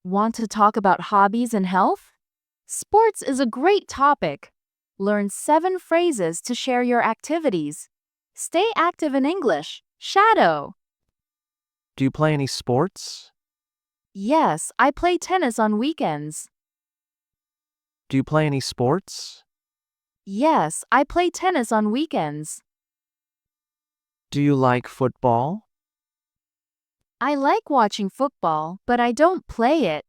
Want to talk about hobbies and health? Sports is a great topic. Learn 7 phrases to share your activities. Stay active in English. Shadow. Do you play any sports? Yes, I play tennis on weekends. Do you play any sports? Yes, I play tennis on weekends. Do you like football? I like watching football, but I don't play it.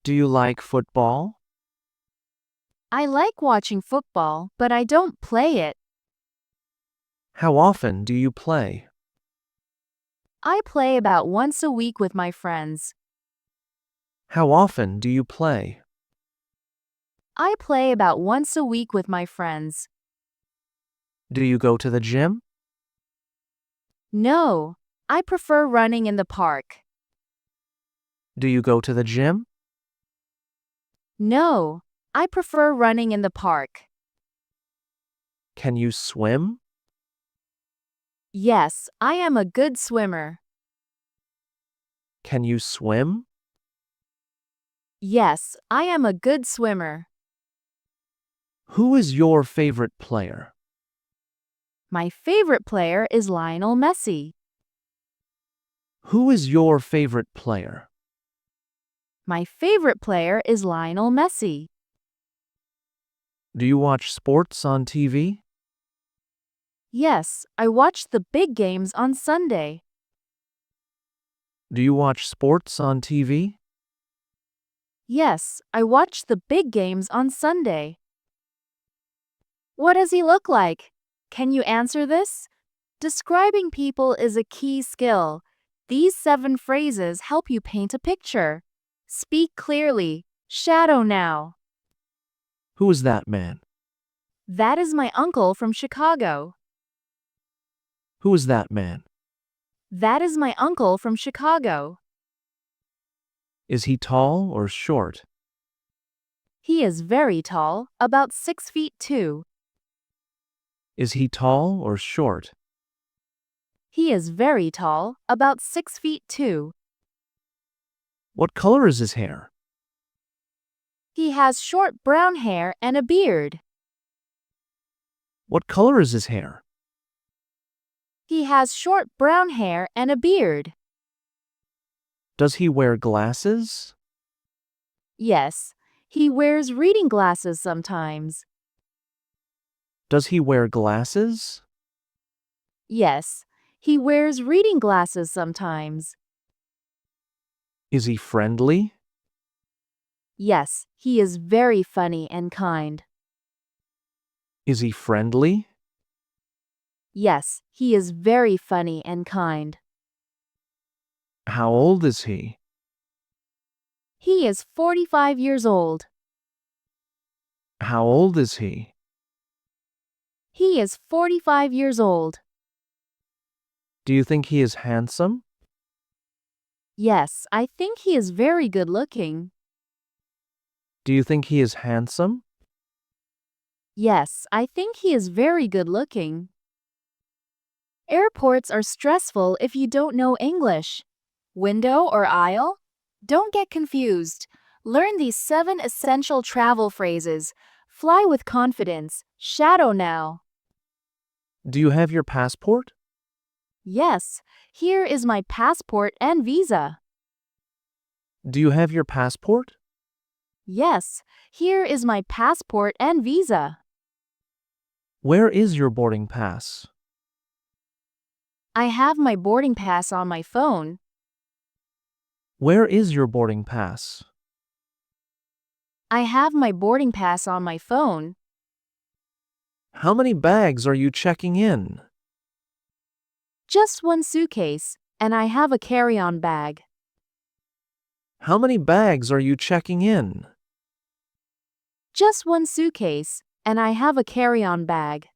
Do you like football? I like watching football, but I don't play it. How often do you play? I play about once a week with my friends. How often do you play? I play about once a week with my friends. Do you go to the gym? No, I prefer running in the park. Do you go to the gym? No, I prefer running in the park. Can you swim? Yes, I am a good swimmer. Can you swim? Yes, I am a good swimmer. Who is your favorite player? My favorite player is Lionel Messi. Who is your favorite player? My favorite player is Lionel Messi. Do you watch sports on TV? Yes, I watch the big games on Sunday. Do you watch sports on TV? Yes, I watch the big games on Sunday. What does he look like? Can you answer this? Describing people is a key skill. These 7 phrases help you paint a picture. Speak clearly. Shadow now. Who is that man? That is my uncle from Chicago. Who is that man? That is my uncle from Chicago. Is he tall or short? He is very tall, about 6 feet 2. Is he tall or short? He is very tall, about 6 feet 2. What color is his hair? He has short brown hair and a beard. What color is his hair? He has short brown hair and a beard. Does he wear glasses? Yes, he wears reading glasses sometimes. Does he wear glasses? Yes, he wears reading glasses sometimes. Is he friendly? Yes, he is very funny and kind. Is he friendly? Yes, he is very funny and kind. How old is he? He is 45 years old. How old is he? He is 45 years old. Do you think he is handsome? Yes, I think he is very good looking. Do you think he is handsome? Yes, I think he is very good looking. Airports are stressful if you don't know English. Window or aisle? Don't get confused. Learn these 7 essential travel phrases. Fly with confidence. Shadow now. Do you have your passport? Yes, here is my passport and visa. Do you have your passport? Yes, here is my passport and visa. Where is your boarding pass? I have my boarding pass on my phone. Where is your boarding pass? I have my boarding pass on my phone. How many bags are you checking in? Just one suitcase, and I have a carry-on bag. How many bags are you checking in? Just one suitcase, and I have a carry-on bag.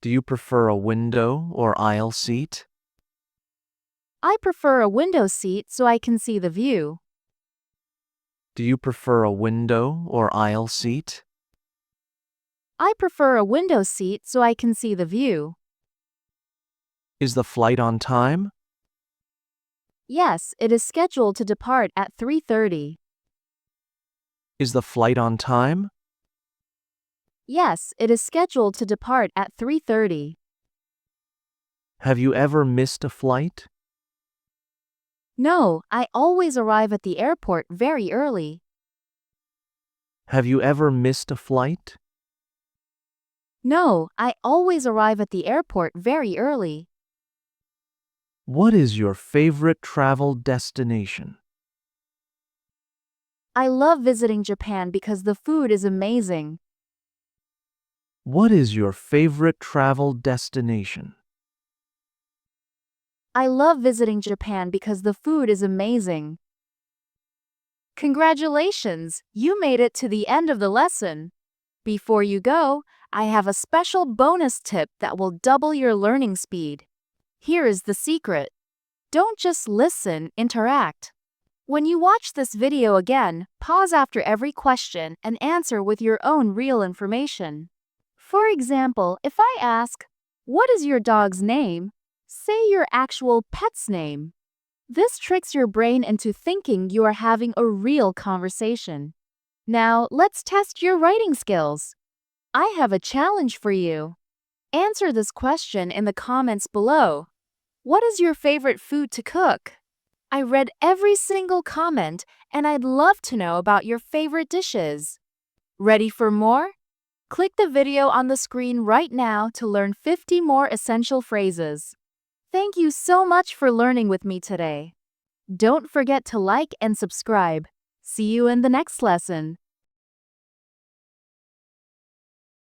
Do you prefer a window or aisle seat? I prefer a window seat so I can see the view. Do you prefer a window or aisle seat? I prefer a window seat so I can see the view. Is the flight on time? Yes, it is scheduled to depart at 3:30. Is the flight on time? Yes, it is scheduled to depart at 3:30. Have you ever missed a flight? No, I always arrive at the airport very early. Have you ever missed a flight? No, I always arrive at the airport very early. What is your favorite travel destination? I love visiting Japan because the food is amazing. What is your favorite travel destination? I love visiting Japan because the food is amazing. Congratulations, you made it to the end of the lesson. Before you go, I have a special bonus tip that will double your learning speed. Here is the secret. Don't just listen, interact. When you watch this video again, pause after every question and answer with your own real information. For example, if I ask, "What is your dog's name?" say your actual pet's name. This tricks your brain into thinking you are having a real conversation. Now, let's test your writing skills. I have a challenge for you. Answer this question in the comments below. What is your favorite food to cook? I read every single comment and I'd love to know about your favorite dishes. Ready for more? Click the video on the screen right now to learn 50 more essential phrases. Thank you so much for learning with me today. Don't forget to like and subscribe. See you in the next lesson.